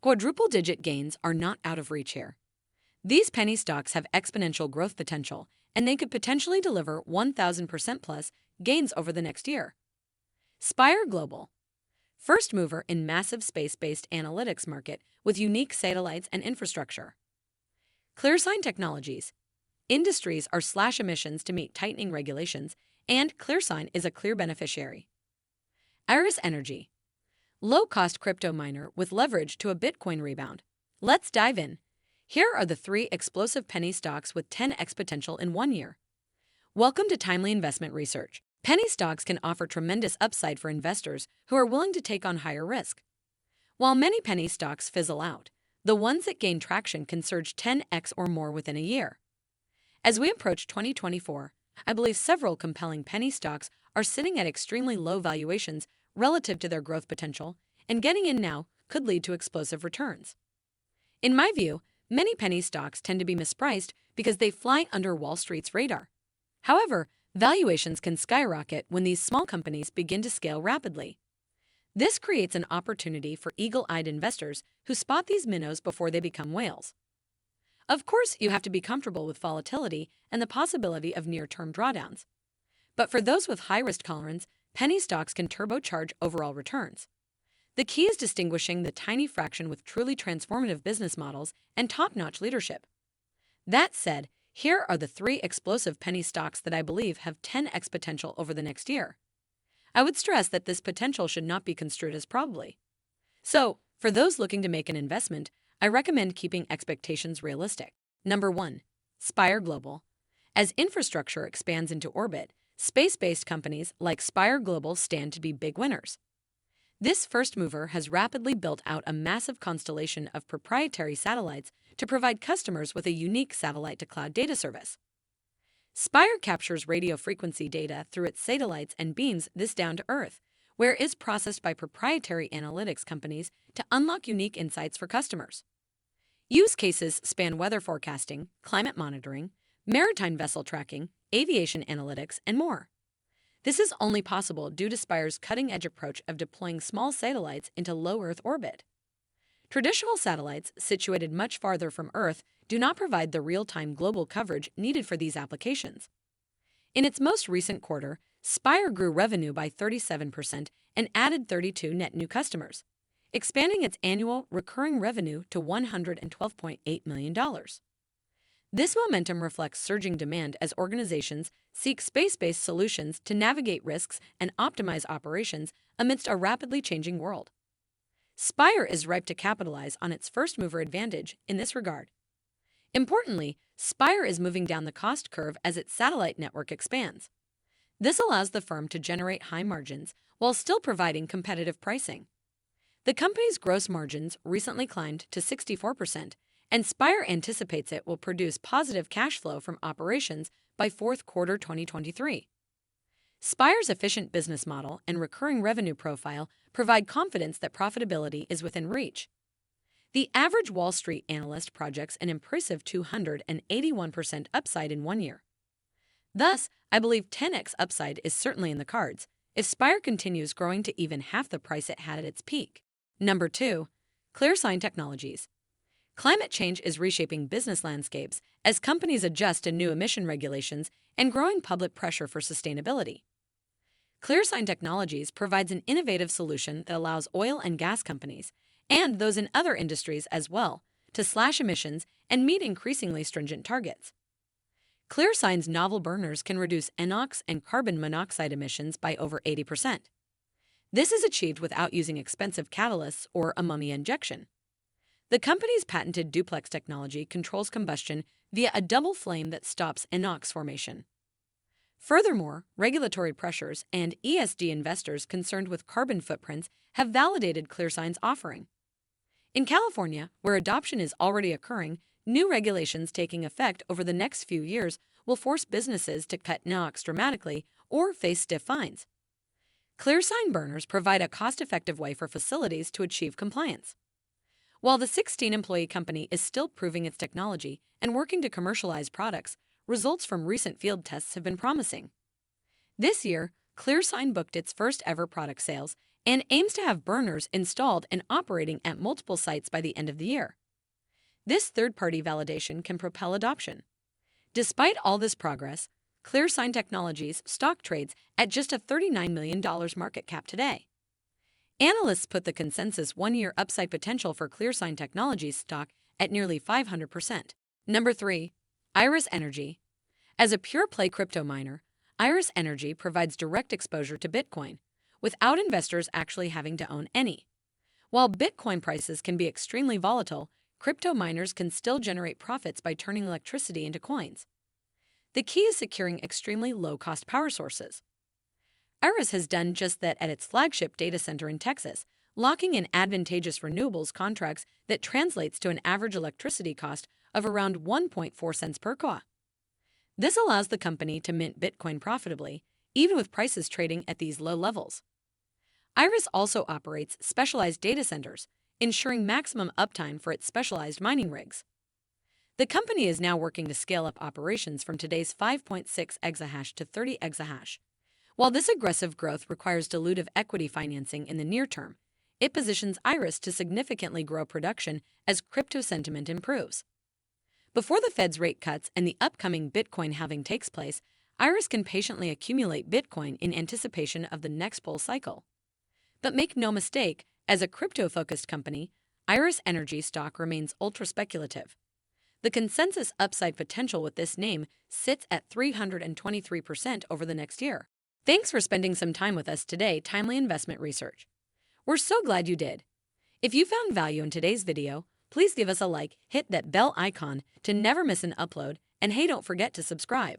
Quadruple-digit gains are not out of reach here. These penny stocks have exponential growth potential, and they could potentially deliver 1,000% plus gains over the next year. Spire Global, first mover in massive space-based analytics market with unique satellites and infrastructure. ClearSign Technologies, industries are slash emissions to meet tightening regulations, and ClearSign is a clear beneficiary. Aris Energy, low-cost crypto miner with leverage to a Bitcoin rebound. Let's dive in. Here are the 3 explosive penny stocks with 10x potential in 1 year. Welcome to Timely Investment Research. Penny stocks can offer tremendous upside for investors who are willing to take on higher risk. While many penny stocks fizzle out, the ones that gain traction can surge 10x or more within a year. As we approach 2024, I believe several compelling penny stocks are sitting at extremely low valuations relative to their growth potential, and getting in now could lead to explosive returns. In my view, many penny stocks tend to be mispriced because they fly under Wall Street's radar. However, valuations can skyrocket when these small companies begin to scale rapidly. This creates an opportunity for eagle-eyed investors who spot these minnows before they become whales. Of course, you have to be comfortable with volatility and the possibility of near-term drawdowns. But for those with high-risk tolerance, penny stocks can turbocharge overall returns. The key is distinguishing the tiny fraction with truly transformative business models and top-notch leadership. That said, here are the 3 explosive penny stocks that I believe have 10x potential over the next year. I would stress that this potential should not be construed as probably. So, for those looking to make an investment, I recommend keeping expectations realistic. Number 1. Spire Global. As infrastructure expands into orbit, space-based companies like Spire Global stand to be big winners. This first mover has rapidly built out a massive constellation of proprietary satellites to provide customers with a unique satellite-to-cloud data service. Spire captures radio frequency data through its satellites and beams this down to Earth, where it is processed by proprietary analytics companies to unlock unique insights for customers. Use cases span weather forecasting, climate monitoring, maritime vessel tracking, aviation analytics, and more. This is only possible due to Spire's cutting-edge approach of deploying small satellites into low Earth orbit. Traditional satellites, situated much farther from Earth, do not provide the real-time global coverage needed for these applications. In its most recent quarter, Spire grew revenue by 37% and added 32 net new customers, expanding its annual recurring revenue to $112.8 million. This momentum reflects surging demand as organizations seek space-based solutions to navigate risks and optimize operations amidst a rapidly changing world. Spire is ripe to capitalize on its first-mover advantage in this regard. Importantly, Spire is moving down the cost curve as its satellite network expands. This allows the firm to generate high margins while still providing competitive pricing. The company's gross margins recently climbed to 64%, and Spire anticipates it will produce positive cash flow from operations by fourth quarter 2023. Spire's efficient business model and recurring revenue profile provide confidence that profitability is within reach. The average Wall Street analyst projects an impressive 281% upside in 1 year. Thus, I believe 10x upside is certainly in the cards if Spire continues growing to even half the price it had at its peak. Number 2. ClearSign Technologies. Climate change is reshaping business landscapes as companies adjust to new emission regulations and growing public pressure for sustainability. ClearSign Technologies provides an innovative solution that allows oil and gas companies, and those in other industries as well, to slash emissions and meet increasingly stringent targets. ClearSign's novel burners can reduce NOx and carbon monoxide emissions by over 80%. This is achieved without using expensive catalysts or ammonia injection. The company's patented duplex technology controls combustion via a double flame that stops NOx formation. Furthermore, regulatory pressures and ESG investors concerned with carbon footprints have validated ClearSign's offering. In California, where adoption is already occurring, new regulations taking effect over the next few years will force businesses to cut NOx dramatically or face stiff fines. ClearSign burners provide a cost-effective way for facilities to achieve compliance. While the 16-employee company is still proving its technology and working to commercialize products, results from recent field tests have been promising. This year, ClearSign booked its first-ever product sales and aims to have burners installed and operating at multiple sites by the end of the year. This third-party validation can propel adoption. Despite all this progress, ClearSign Technologies stock trades at just a $39 million market cap today. Analysts put the consensus one-year upside potential for ClearSign Technologies stock at nearly 500%. Number 3. Iris Energy. As a pure-play crypto miner, Iris Energy provides direct exposure to Bitcoin, without investors actually having to own any. While Bitcoin prices can be extremely volatile, crypto miners can still generate profits by turning electricity into coins. The key is securing extremely low-cost power sources. Iris has done just that at its flagship data center in Texas, locking in advantageous renewables contracts that translates to an average electricity cost of around 1.4 cents per kWh. This allows the company to mint Bitcoin profitably, even with prices trading at these low levels. Iris also operates specialized data centers, ensuring maximum uptime for its specialized mining rigs. The company is now working to scale up operations from today's 5.6 exahash to 30 exahash. While this aggressive growth requires dilutive equity financing in the near term, it positions Iris to significantly grow production as crypto sentiment improves. Before the Fed's rate cuts and the upcoming Bitcoin halving takes place, Iris can patiently accumulate Bitcoin in anticipation of the next bull cycle. But make no mistake, as a crypto-focused company, Iris Energy stock remains ultra-speculative. The consensus upside potential with this name sits at 323% over the next year. Thanks for spending some time with us today, Timely Investment Research. We're so glad you did. If you found value in today's video, please give us a like, hit that bell icon to never miss an upload, and hey, don't forget to subscribe.